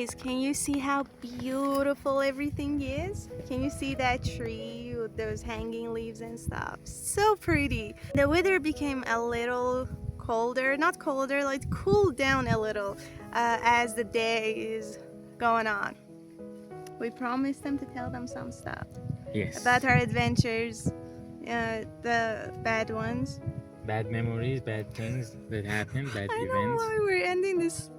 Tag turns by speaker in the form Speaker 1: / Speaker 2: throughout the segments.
Speaker 1: guys, can you see how beautiful everything is? Can you see that tree with those hanging leaves and stuff? So pretty. The weather became a little colder, not colder, like cooled down a little as the day is going on. We promised them to tell them some stuff.
Speaker 2: Yes.
Speaker 1: About our adventures, the bad ones.
Speaker 2: Bad memories, bad things that happen, bad
Speaker 1: I
Speaker 2: events.
Speaker 1: know why we're ending this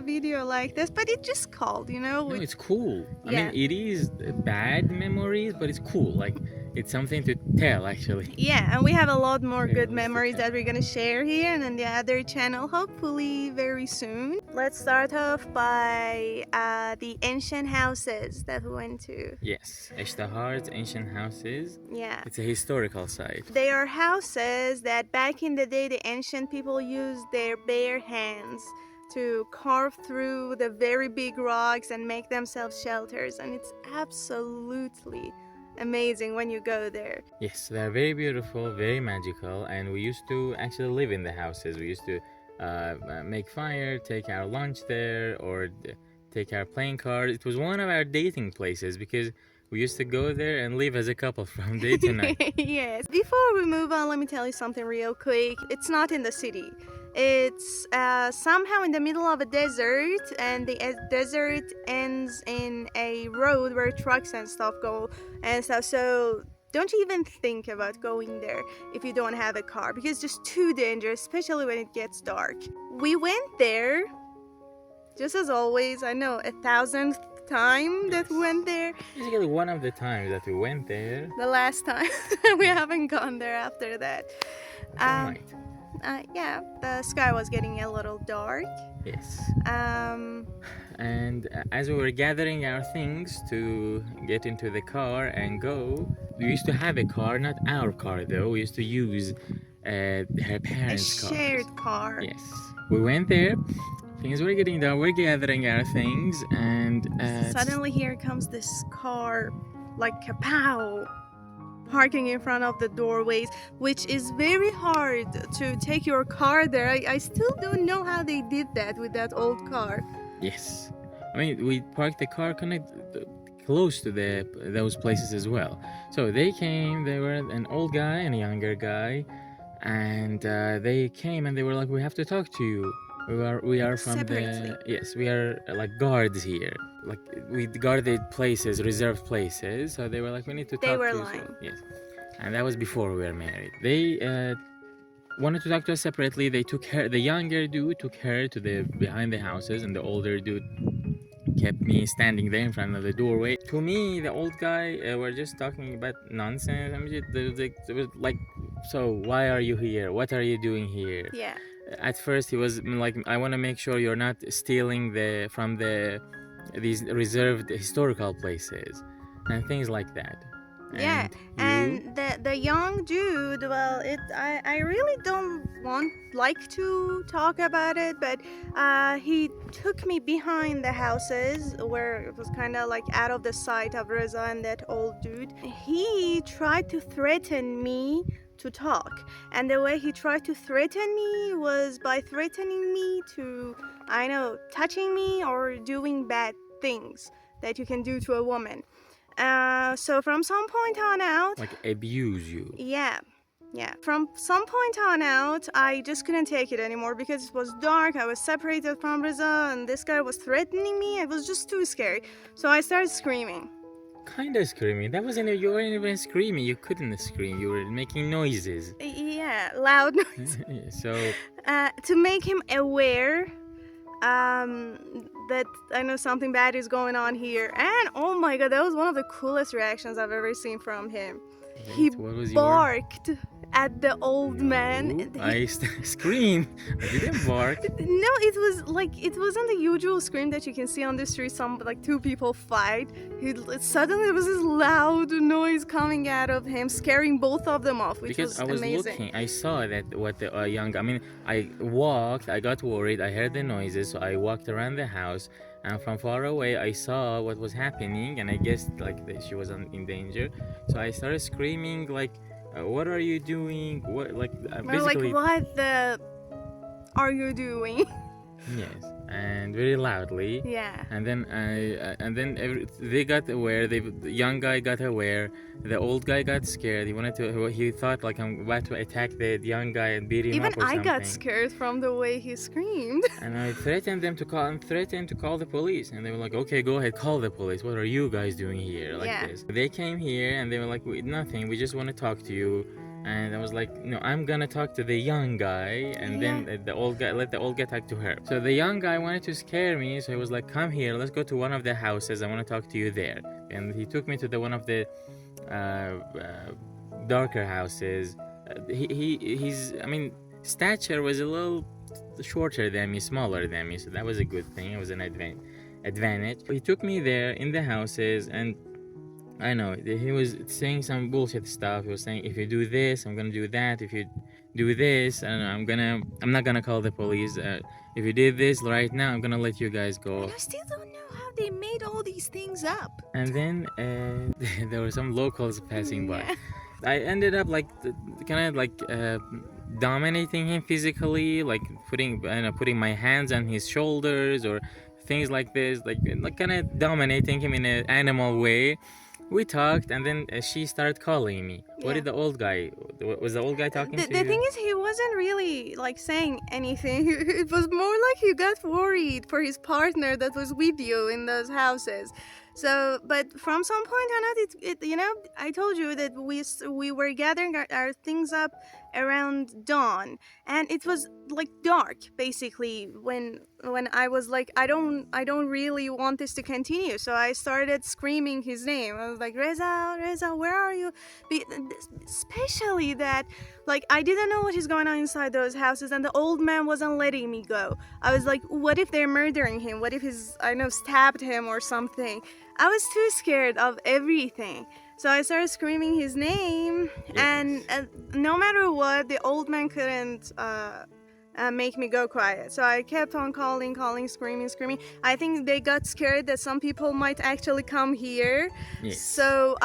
Speaker 1: video like this, but it just called, you know.
Speaker 2: No, it's cool. I
Speaker 1: Yeah.
Speaker 2: mean, it is bad memories, but it's cool. Like, it's something to tell, actually.
Speaker 1: Yeah, and we have a lot more
Speaker 2: Yeah,
Speaker 1: good
Speaker 2: let's
Speaker 1: memories
Speaker 2: do that.
Speaker 1: that we're gonna share here and on the other channel, hopefully very soon. Let's start off by the ancient houses that we went to.
Speaker 2: Yes, Ishtahar's ancient houses.
Speaker 1: Yeah.
Speaker 2: It's a historical site.
Speaker 1: They are houses that back in the day the ancient people used their bare hands to carve through the very big rocks and make themselves shelters, and it's absolutely amazing when you go there.
Speaker 2: Yes, they're very beautiful, very magical, and we used to actually live in the houses. We used to make fire, take our lunch there, or take our playing card. It was one of our dating places because we used to go there and live as a couple from day to night.
Speaker 1: Yes. Before we move on, let me tell you something real quick. It's not in the city. It's somehow in the middle of a desert, and the desert ends in a road where trucks and stuff go and stuff. So don't you even think about going there if you don't have a car, because it's just too dangerous, especially when it gets dark. We went there, just as always, I know, 1,000th time that we went there.
Speaker 2: Basically, one of the times that we went there.
Speaker 1: The last time. We haven't gone there after that.
Speaker 2: Night.
Speaker 1: Yeah, the sky was getting a little dark.
Speaker 2: Yes.
Speaker 1: Um,
Speaker 2: And as we were gathering our things to get into the car and go, we used to have a car, not our car though. We used to use her
Speaker 1: a
Speaker 2: parents' car.
Speaker 1: shared car.
Speaker 2: Yes. We went there. Things were getting done. We're gathering our things, and
Speaker 1: Suddenly here comes this car, like kapow, parking in front of the doorways, which is very hard to take your car there. I still don't know how they did that with that old car.
Speaker 2: yes, I mean we parked the car close to those places as well. So they came. They were an old guy and a younger guy, and they came and they were like, "We have to talk to you. We are from
Speaker 1: Separately.
Speaker 2: we are like guards here. Like we guarded places, reserved places. So they were like, we need to
Speaker 1: They
Speaker 2: talk
Speaker 1: were
Speaker 2: to you."
Speaker 1: lying.
Speaker 2: So, yes, and that was before we were married. They wanted to talk to us separately. They took her. The younger dude took her to the behind the houses, and the older dude kept me standing there in front of the doorway. To me, the old guy were just talking about nonsense. I mean, it was like, so why are you here? What are you doing here?
Speaker 1: Yeah.
Speaker 2: At first he was like, I want to make sure you're not stealing from these reserved historical places and things like that.
Speaker 1: Yeah, and the young dude, well, I really don't like to talk about it, but he took me behind the houses where it was kind of like out of the sight of Reza and that old dude. He tried to threaten me to talk, and the way he tried to threaten me was by threatening me to, I know, touching me or doing bad things that you can do to a woman. So from some point on out,
Speaker 2: like abuse you.
Speaker 1: yeah, from some point on out, I just couldn't take it anymore because it was dark. I was separated from Reza, and this guy was threatening me. It was just too scary. So I started screaming.
Speaker 2: Kind of screaming. You weren't even screaming. You couldn't scream. You were making noises.
Speaker 1: Yeah, loud noise.
Speaker 2: So
Speaker 1: To make him aware that I know something bad is going on here. And oh my god, that was one of the coolest reactions I've ever seen from him. He
Speaker 2: what was
Speaker 1: barked at the old man.
Speaker 2: I screamed. I didn't bark.
Speaker 1: No, it wasn't the usual scream that you can see on the street. Some like two people fight. Suddenly there was this loud noise coming out of him, scaring both of them off, which
Speaker 2: Because
Speaker 1: was
Speaker 2: I was
Speaker 1: amazing.
Speaker 2: looking, I saw that what the I walked, I got worried, I heard the noises, so I walked around the house, and from far away I saw what was happening, and I guessed like that she was in danger, so I started screaming like, what are you doing? What, like
Speaker 1: We're like,
Speaker 2: basically,
Speaker 1: what the are you doing?
Speaker 2: yes, and very loudly.
Speaker 1: Yeah.
Speaker 2: And then they got aware. The young guy got aware. The old guy got scared. He thought like I'm about to attack the young guy and beat him
Speaker 1: Even
Speaker 2: up or
Speaker 1: I
Speaker 2: something.
Speaker 1: got scared from the way he screamed.
Speaker 2: And I threatened to call the police. And they were like, okay, go ahead, call the police. What are you guys doing here like
Speaker 1: Yeah.
Speaker 2: this? They came here and they were like, nothing. We just want to talk to you. And I was like, no, I'm gonna talk to the young guy, and then the old guy, let the old guy talk to her. So the young guy wanted to scare me, so he was like, come here, let's go to one of the houses. I want to talk to you there. And he took me to one of the darker houses. His stature was a little shorter than me, smaller than me, so that was a good thing. It was an advantage. He took me there in the houses, and I know he was saying some bullshit stuff. He was saying, if you do this, I'm gonna do that. If you do this, I don't know, I'm not gonna call the police. If you did this right now, I'm gonna let you guys go.
Speaker 1: And I still don't know how they made all these things up.
Speaker 2: And then there were some locals passing by.
Speaker 1: Yeah.
Speaker 2: I ended up dominating him physically, like putting my hands on his shoulders or things like this, like kind of dominating him in an animal way. We talked, and then she started calling me. What did the old guy? Was the old guy talking to you?
Speaker 1: The thing is, he wasn't really like saying anything. It was more like he got worried for his partner that was with you in those houses. So, but from some point on out, I told you that we were gathering our things up around dawn, and it was like dark basically when I was like, I don't really want this to continue. So I started screaming his name. I was like, Reza, where are you? Especially that, like, I didn't know what is going on inside those houses, and the old man wasn't letting me go. I was like, what if they're murdering him? What if stabbed him or something? I was too scared of everything. So I started screaming his name, and no matter what, the old man couldn't make me go quiet. So I kept on calling, screaming. I think they got scared that some people might actually come here.
Speaker 2: Yes.
Speaker 1: So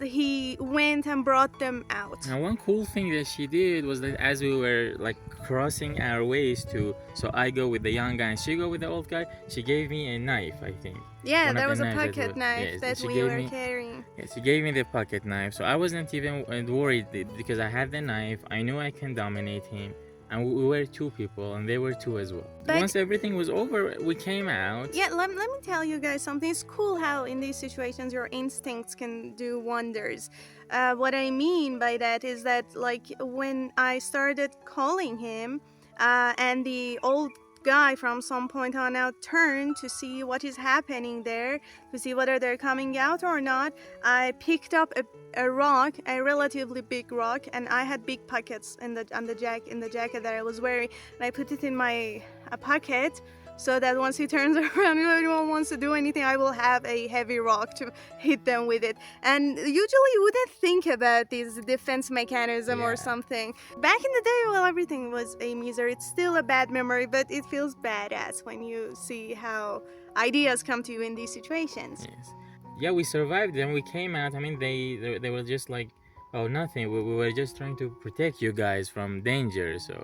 Speaker 1: he went and brought them out.
Speaker 2: Now, one cool thing that she did was that as we were like crossing our ways so I go with the young guy and she go with the old guy, she gave me a knife, I think.
Speaker 1: Yeah, there was a pocket knife that we were carrying.
Speaker 2: Yes, she gave me the pocket knife, so I wasn't even worried because I had the knife. I knew I can dominate him. And we were two people, and they were two as well. But once everything was over, we came out.
Speaker 1: Yeah, let me tell you guys something. It's cool how in these situations your instincts can do wonders. What I mean by that is that, like, when I started calling him, and the old guy from some point on out turned to see what is happening there, to see whether they're coming out or not, I picked up a rock, a relatively big rock, and I had big pockets in the jacket that I was wearing, and I put it in my pocket so that once he turns around, if anyone wants to do anything, I will have a heavy rock to hit them with it. And usually you wouldn't think about this defense mechanism or something. Back in the day, well, everything was a misery. It's still a bad memory, but it feels badass when you see how ideas come to you in these situations.
Speaker 2: Yes. Yeah, we survived and we came out. I mean, they were just like, oh, nothing. We were just trying to protect you guys from danger. So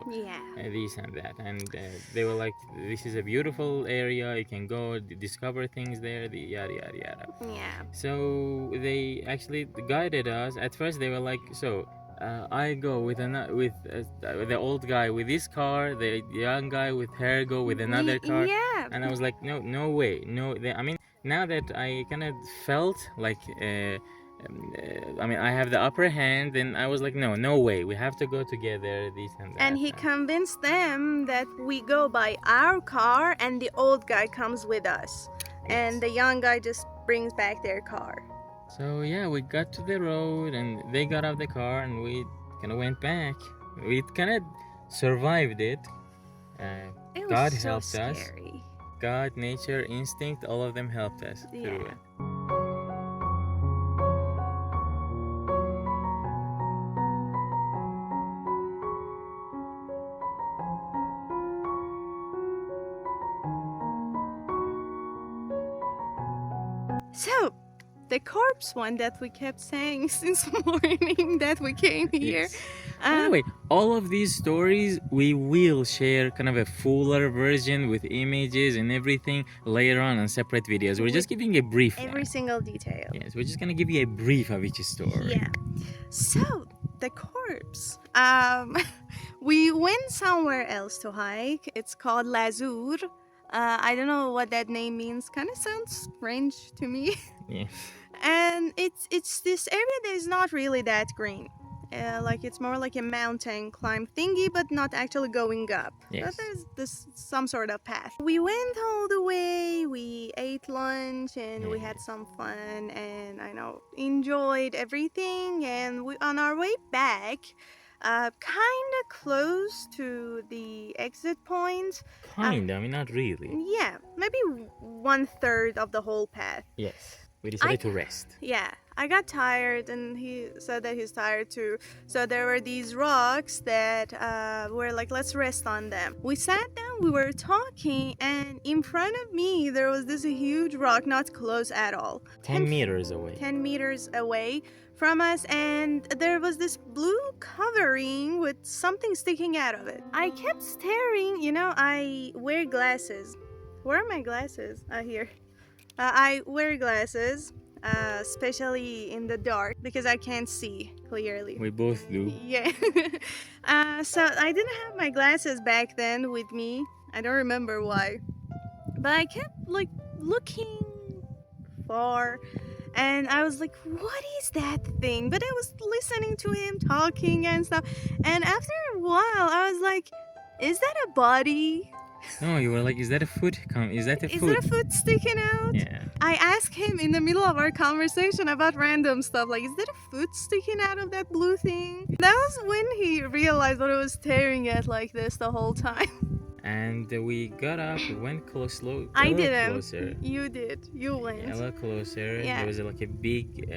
Speaker 2: this and that, and they were like, this is a beautiful area. You can go discover things there. Yada yada yada.
Speaker 1: Yeah.
Speaker 2: So they actually guided us. At first, they were like, so. I go with the old guy with his car, the young guy with her go with another car.
Speaker 1: Yeah.
Speaker 2: And I was like, no way, no. Now that I kind of felt like, I have the upper hand, then I was like, no way, we have to go together, this and that.
Speaker 1: And he convinced them that we go by our car and the old guy comes with us. And the young guy just brings back their car.
Speaker 2: So yeah, we got to the road and they got out of the car and we kind of went back. We kind of survived it.
Speaker 1: It was
Speaker 2: God
Speaker 1: so
Speaker 2: helped
Speaker 1: scary.
Speaker 2: us. God, nature, instinct, all of them helped us through it.
Speaker 1: So, the corpse one that we kept saying since morning that we came here.
Speaker 2: Yes. Anyway, all of these stories we will share kind of a fuller version with images and everything later on separate videos. We're just giving a brief
Speaker 1: every
Speaker 2: now.
Speaker 1: single detail.
Speaker 2: Yes, we're just gonna give you a brief of each story.
Speaker 1: Yeah. So the corpse. We went somewhere else to hike. It's called Lazur. I don't know what that name means. Kind of sounds strange to me.
Speaker 2: Yeah.
Speaker 1: And it's this area that is not really that green. Like it's more like a mountain climb thingy, but not actually going up.
Speaker 2: Yes.
Speaker 1: But there's this some sort of path. We went all the way. We ate lunch and we had some fun, and I know enjoyed everything. And we on our way back, kind of close to the exit point.
Speaker 2: Kind of, I mean, not really.
Speaker 1: Yeah, maybe 1/3 of the whole path.
Speaker 2: Yes. We decided to rest.
Speaker 1: Yeah, I got tired, and he said that he's tired too. So there were these rocks that were like, let's rest on them. We sat down, we were talking, and in front of me there was this huge rock, not close at all.
Speaker 2: 10 meters away.
Speaker 1: 10 meters away from us, and there was this blue covering with something sticking out of it. I kept staring, I wear glasses. Where are my glasses? Here. I wear glasses, especially in the dark, because I can't see clearly.
Speaker 2: We both do.
Speaker 1: Yeah. So I didn't have my glasses back then with me. I don't remember why. But I kept looking far, and I was like, what is that thing? But I was listening to him talking and stuff. And after a while, I was like, is that a body?
Speaker 2: No, you were like, is that a foot? Is that a
Speaker 1: Is
Speaker 2: foot?
Speaker 1: there a foot sticking out?
Speaker 2: Yeah.
Speaker 1: I asked him in the middle of our conversation about random stuff, like, is there a foot sticking out of that blue thing? That was when he realized what I was staring at like this the whole time.
Speaker 2: And we got up, went slow.
Speaker 1: I
Speaker 2: a little
Speaker 1: didn't.
Speaker 2: Closer.
Speaker 1: You did. You went.
Speaker 2: Yeah, a little closer.
Speaker 1: Yeah.
Speaker 2: There was like a big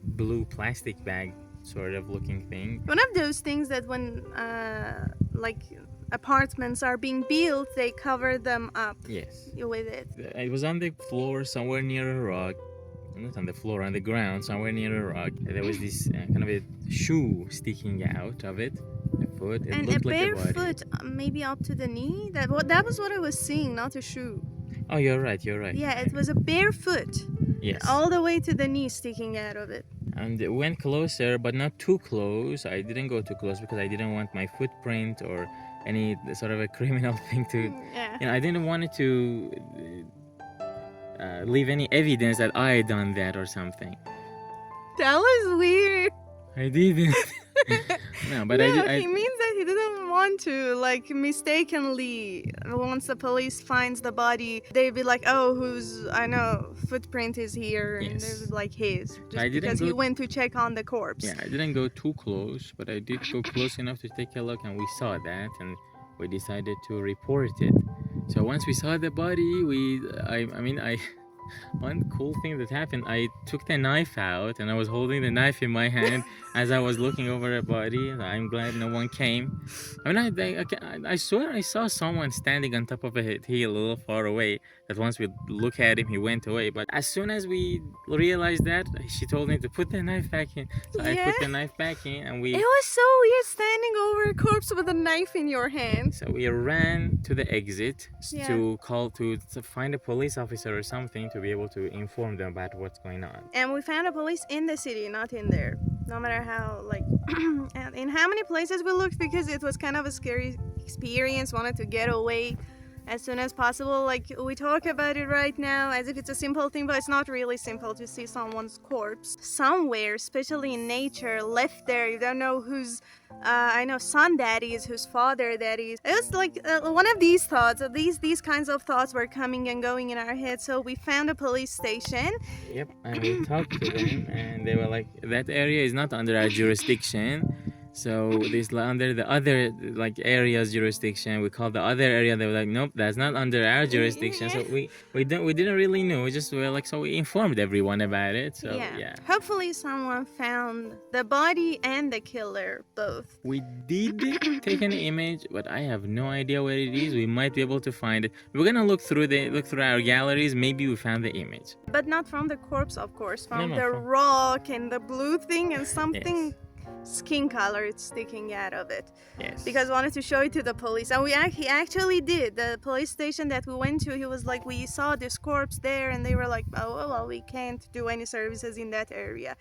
Speaker 2: blue plastic bag sort of looking thing.
Speaker 1: One of those things that when apartments are being built, they cover them up.
Speaker 2: Yes.
Speaker 1: With it.
Speaker 2: It was on the floor somewhere near a rock. Not on the floor, on the ground, somewhere near a rock. There was this kind of a shoe sticking out of it. A foot. It
Speaker 1: And
Speaker 2: looked
Speaker 1: a
Speaker 2: like
Speaker 1: bare
Speaker 2: a body.
Speaker 1: foot, maybe up to the knee. That was what I was seeing, not a shoe.
Speaker 2: Oh, you're right.
Speaker 1: Yeah, it was a bare foot.
Speaker 2: Yes.
Speaker 1: All the way to the knee sticking out of it.
Speaker 2: And it went closer, but not too close. I didn't go too close because I didn't want my footprint or any sort of a criminal thing to.
Speaker 1: Yeah.
Speaker 2: I didn't want it to leave any evidence that I had done that or something.
Speaker 1: That was weird.
Speaker 2: I didn't. No, but
Speaker 1: no,
Speaker 2: I
Speaker 1: he means that he didn't want to, mistakenly, once the police finds the body, they'd be like, oh, footprint is here, and
Speaker 2: Yes.
Speaker 1: they would be like his, just
Speaker 2: I didn't
Speaker 1: because he
Speaker 2: go-
Speaker 1: went to check on the corpse.
Speaker 2: Yeah, I didn't go too close, but I did go close enough to take a look, and we saw that, and we decided to report it. So once we saw the body, one cool thing that happened, I took the knife out, and I was holding the knife in my hand as I was looking over a body. I'm glad no one came. I swear I saw someone standing on top of a hill a little far away, that once we look at him, he went away. But as soon as we realized that, she told me to put the knife back in. So I put the knife back in, and
Speaker 1: It was so weird standing over a corpse with a knife in your hand.
Speaker 2: So we ran to the exit
Speaker 1: Yeah.
Speaker 2: to find a police officer or something to be able to inform them about what's going on.
Speaker 1: And we found a police in the city, not in there. No matter how, and in how many places we looked, because it was kind of a scary experience, wanted to get away as soon as possible. We talk about it right now as if it's a simple thing, but it's not really simple to see someone's corpse somewhere, especially in nature, left there. You don't know whose, son that is, whose father that is. It was one of these thoughts, these kinds of thoughts were coming and going in our head. So we found a police station.
Speaker 2: Yep, and we talked to them, and they were like, that area is not under our jurisdiction. So this under the other like area's jurisdiction. We called the other area. They were like, nope, that's not under our jurisdiction. So we didn't really know. We just were like, so we informed everyone about it. So yeah.
Speaker 1: Hopefully someone found the body and the killer both.
Speaker 2: We did take an image, but I have no idea where it is. We might be able to find it. We're gonna look through our galleries. Maybe we found the image,
Speaker 1: but not from the corpse, of course. From
Speaker 2: No,
Speaker 1: the
Speaker 2: from-
Speaker 1: rock and the blue thing and something.
Speaker 2: Yes.
Speaker 1: Skin color sticking out of it.
Speaker 2: Yes.
Speaker 1: Because I wanted to show it to the police, and he actually did. The police station that we went to, he was like, we saw this corpse there, and they were like, oh well, we can't do any services in that area.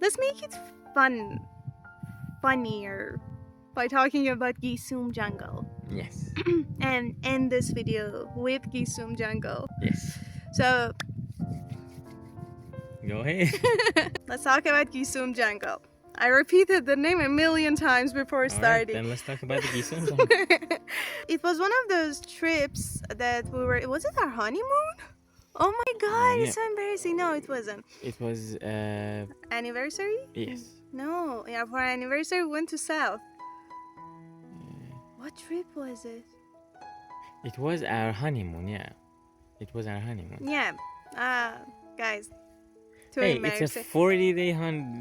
Speaker 1: Let's make it funnier by talking about Gisum Jungle
Speaker 2: Yes.
Speaker 1: and end this video with Gisum Jungle.
Speaker 2: Yes.
Speaker 1: So
Speaker 2: Go ahead.
Speaker 1: let's talk about Gisum Jungle. I repeated the name a million times before starting.
Speaker 2: Then let's talk about the Gisum.
Speaker 1: It was one of those trips that we were. Was it our honeymoon? Oh my god,
Speaker 2: Yeah.
Speaker 1: it's so embarrassing. No, it wasn't.
Speaker 2: It was
Speaker 1: Anniversary?
Speaker 2: yes.
Speaker 1: No, yeah, for our anniversary we went to South. What trip was it?
Speaker 2: It was our honeymoon. Yeah. It was our honeymoon.
Speaker 1: Yeah, guys. Too
Speaker 2: Hey, it's a
Speaker 1: embarrassing.
Speaker 2: 40-day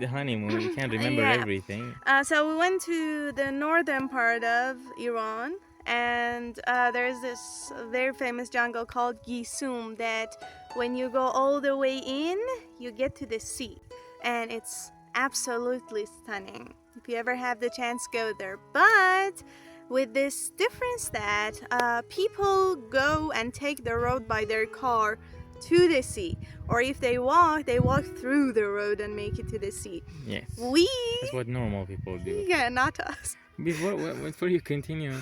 Speaker 2: honeymoon. You can't remember
Speaker 1: Yeah.
Speaker 2: everything.
Speaker 1: So we went to the northern part of Iran, and there's this very famous jungle called Gisum that when you go all the way in, you get to the sea, and it's absolutely stunning. If you ever have the chance, go there. But with this difference that people go and take the road by their car to the sea, or if they walk through the road and make it to the sea.
Speaker 2: Yes. That's what normal people do.
Speaker 1: Yeah, not us.
Speaker 2: Before you continue,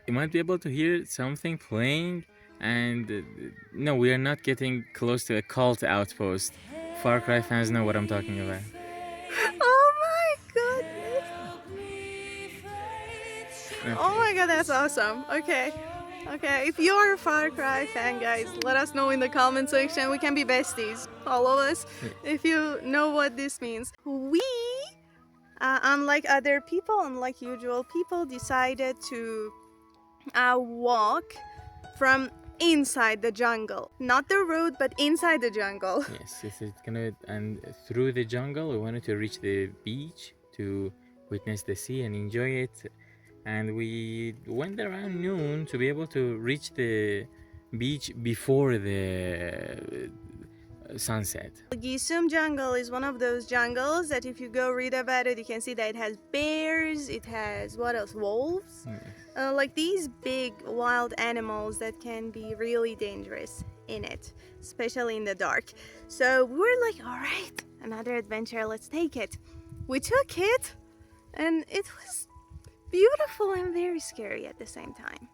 Speaker 2: you might be able to hear something playing, and no, we are not getting close to a cult outpost. Far Cry fans know what I'm talking about.
Speaker 1: Oh my goodness. Oh my god, that's awesome. Okay, if you are a Far Cry fan, guys, let us know in the comment section. We can be besties, all of us, if you know what this means. We, unlike other people, unlike usual people, decided to walk from inside the jungle. Not the road, but inside the jungle.
Speaker 2: Yes, and through the jungle, we wanted to reach the beach to witness the sea and enjoy it. And we went around noon to be able to reach the beach before the sunset.
Speaker 1: Gisum jungle is one of those jungles that if you go read about it, you can see that it has bears, it has, what else, wolves? Like these big wild animals that can be really dangerous in it, especially in the dark. So we were like, all right, another adventure, let's take it. We took it, and it was beautiful and very scary at the same time.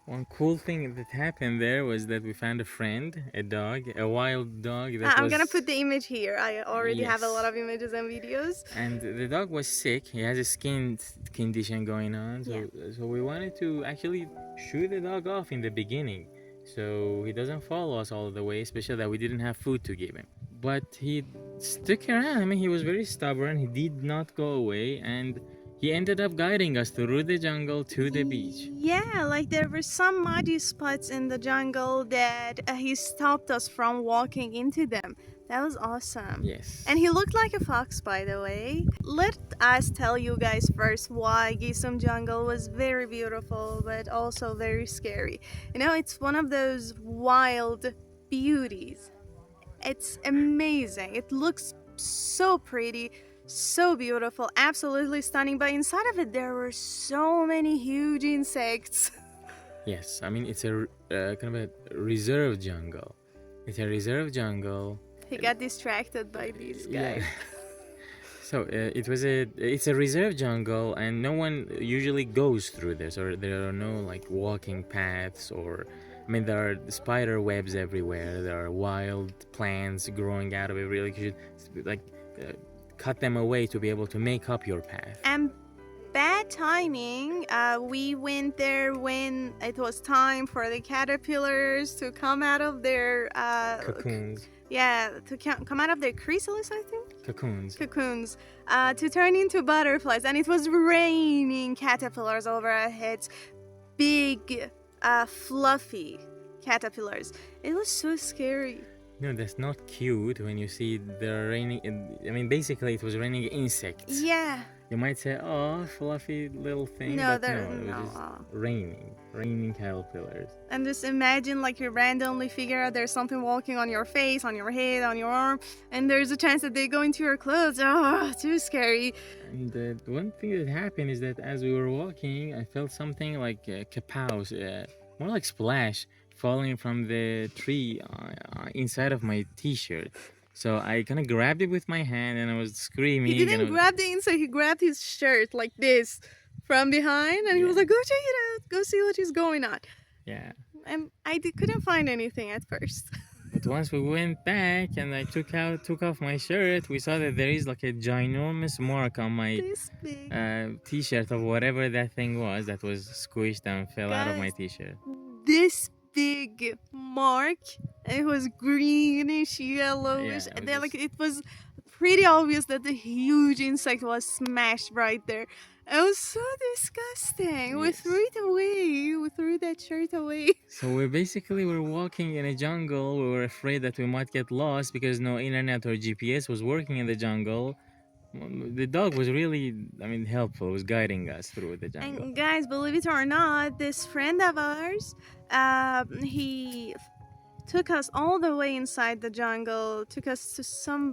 Speaker 2: One cool thing that happened there was that we found a friend, a dog, a wild dog.
Speaker 1: I'm gonna put the image here. I already have a
Speaker 2: Yes.
Speaker 1: lot of images and videos.
Speaker 2: And the dog was sick. He has a skin condition going on. So we wanted to actually shoot the dog off in the beginning, so he doesn't follow us all the way, especially that we didn't have food to give him. But he stuck around. I mean, he was very stubborn. He did not go away, and he ended up guiding us through the jungle to the beach.
Speaker 1: Yeah, like there were some muddy spots in the jungle that he stopped us from walking into them. That was awesome.
Speaker 2: Yes.
Speaker 1: And he looked like a fox, by the way. Let us tell you guys first why Gisum Jungle was very beautiful, but also very scary. You know, it's one of those wild beauties. It's amazing. It looks so pretty, so beautiful, absolutely stunning. But inside of it, there were so many huge insects.
Speaker 2: Yes, I mean, it's a kind of a reserve jungle. It's a reserve jungle.
Speaker 1: He got distracted by this guy.
Speaker 2: Yeah. So it's a reserve jungle, and no one usually goes through this, or there are no like walking paths, or I mean there are spider webs everywhere. There are wild plants growing out of it. Really, you should like cut them away to be able to make up your path.
Speaker 1: And bad timing. We went there when it was time for the caterpillars to come out of their
Speaker 2: Cocoons.
Speaker 1: to come out of their chrysalis, I think.
Speaker 2: Cocoons.
Speaker 1: To turn into butterflies, and it was raining caterpillars over our heads. Big, fluffy caterpillars. It was so scary.
Speaker 2: No, that's not cute when you see the raining. I mean, basically, it was raining insects.
Speaker 1: Yeah.
Speaker 2: You might say, "Oh, fluffy little thing,"
Speaker 1: No,
Speaker 2: but no, it was just raining caterpillars.
Speaker 1: And just imagine, like, you randomly figure out there's something walking on your face, on your head, on your arm, and there's a chance that they go into your clothes. Oh, too scary.
Speaker 2: And one thing that happened is that as we were walking, I felt something like kapows, more like splash, falling from the tree inside of my t-shirt. So I kind of grabbed it with my hand and I was screaming.
Speaker 1: He didn't grab the inside, he grabbed his shirt like this from behind, and he was like, go check it out, go see what is going on.
Speaker 2: Yeah.
Speaker 1: And I couldn't find anything at first.
Speaker 2: But once we went back and I took off my shirt, we saw that there is like a ginormous mark on my t-shirt of whatever that thing was that was squished and fell out of my t-shirt.
Speaker 1: This big mark, it was greenish yellowish.
Speaker 2: Yeah,
Speaker 1: it was pretty obvious that the huge insect was smashed right there. It was so disgusting.
Speaker 2: Yes.
Speaker 1: We threw it away. We threw that shirt away.
Speaker 2: So we're walking in a jungle. We were afraid that we might get lost because no internet or GPS was working in the jungle. The dog was really, helpful. It was guiding us through the jungle.
Speaker 1: And guys, believe it or not, this friend of ours, he took us all the way inside the jungle, took us to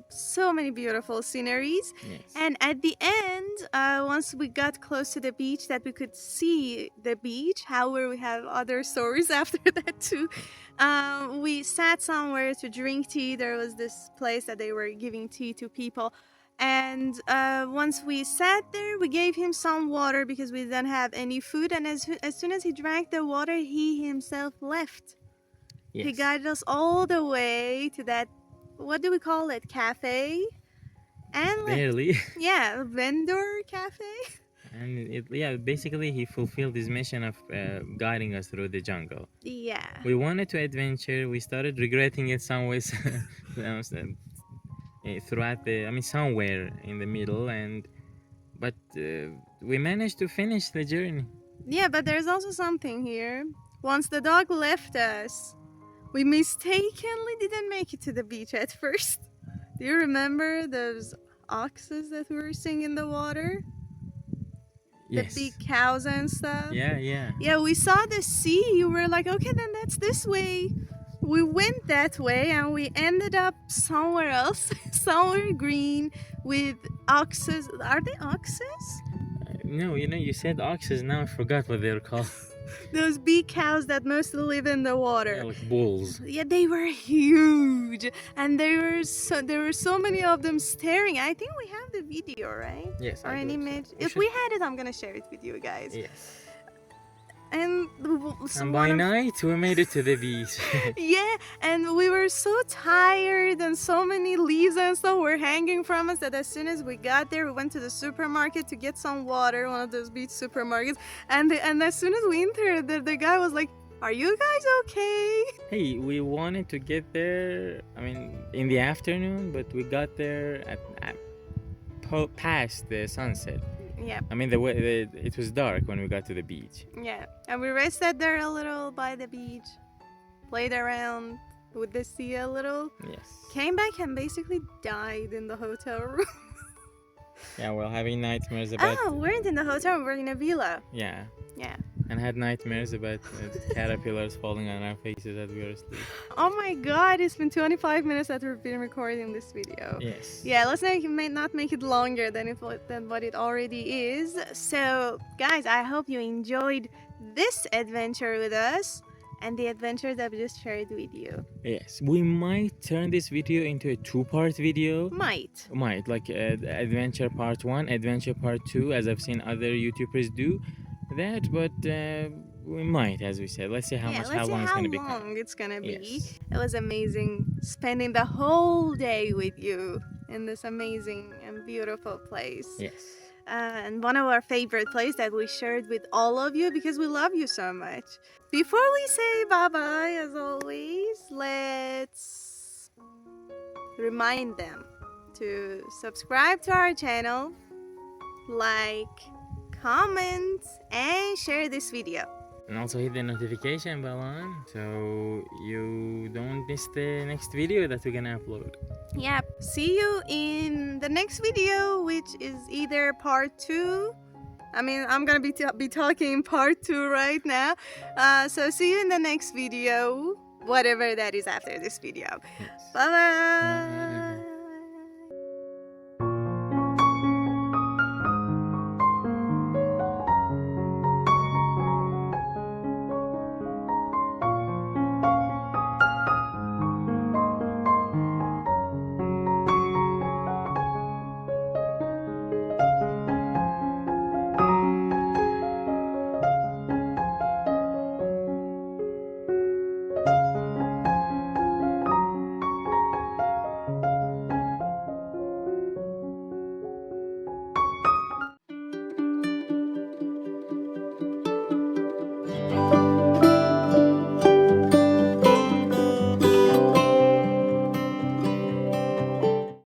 Speaker 1: so many beautiful sceneries.
Speaker 2: Yes.
Speaker 1: And at the end, once we got close to the beach, that we could see the beach. However, we have other stories after that too. We sat somewhere to drink tea. There was this place that they were giving tea to people. And once we sat there, we gave him some water because we didn't have any food. And as soon as he drank the water, he himself left. Yes. He guided us all the way to that, what do we call it, cafe? And
Speaker 2: barely.
Speaker 1: Yeah, vendor cafe.
Speaker 2: And basically he fulfilled his mission of guiding us through the jungle.
Speaker 1: Yeah.
Speaker 2: We wanted to adventure. We started regretting it some ways. Throughout somewhere in the middle, but we managed to finish the journey.
Speaker 1: Yeah, but there's also something here. Once the dog left us, we mistakenly didn't make it to the beach at first. Do you remember those oxes that we were seeing in the water?
Speaker 2: Yes.
Speaker 1: The big cows and stuff?
Speaker 2: Yeah,
Speaker 1: we saw the sea. You were like, okay, then that's this way. We went that way and we ended up somewhere else, somewhere green with oxes. Are they oxes?
Speaker 2: No, you said oxes. Now I forgot what they're called.
Speaker 1: Those big cows that mostly live in the water.
Speaker 2: Yeah, like bulls.
Speaker 1: Yeah, they were huge, and there were so many of them staring. I think we have the video, right?
Speaker 2: Yes.
Speaker 1: Or an image. If we had it, I'm gonna share it with you guys.
Speaker 2: Yes.
Speaker 1: And
Speaker 2: by night we made it to the beach.
Speaker 1: Yeah, and we were so tired and so many leaves and stuff were hanging from us that as soon as we got there, we went to the supermarket to get some water, one of those beach supermarkets, and as soon as we entered, the guy was like, are you guys okay?
Speaker 2: Hey, we wanted to get there in the afternoon, but we got there at past the sunset.
Speaker 1: Yeah.
Speaker 2: It was dark when we got to the beach.
Speaker 1: Yeah, and we rested there a little by the beach, played around with the sea a little.
Speaker 2: Yes.
Speaker 1: Came back and basically died in the hotel room.
Speaker 2: Yeah, well, having nightmares about...
Speaker 1: we weren't in the hotel, we were in a villa.
Speaker 2: Yeah.
Speaker 1: Yeah.
Speaker 2: And had nightmares about caterpillars falling on our faces as we were asleep.
Speaker 1: Oh my god, it's been 25 minutes that we've been recording this video.
Speaker 2: Yes.
Speaker 1: Yeah, let's not make it longer than what it already is. So, guys, I hope you enjoyed this adventure with us and the adventure that we just shared with you.
Speaker 2: Yes, we might turn this video into a two-part video.
Speaker 1: Might,
Speaker 2: like adventure part 1, adventure part 2, as I've seen other YouTubers do that, but we might, as we said. Let's see how long it's gonna be.
Speaker 1: It was amazing spending the whole day with you. in this amazing and beautiful place.
Speaker 2: Yes.
Speaker 1: And one of our favorite places that we shared with all of you because we love you so much. Before we say bye-bye, as always, let's remind them to subscribe to our channel, like, comment, and share this video.
Speaker 2: And also hit the notification bell on so you don't miss the next video that we're gonna upload.
Speaker 1: Yep. See you in the next video, which is either part 2. I mean, I'm gonna be talking part 2 right now. So see you in the next video, whatever that is after this video.
Speaker 2: Yes.
Speaker 1: Bye bye.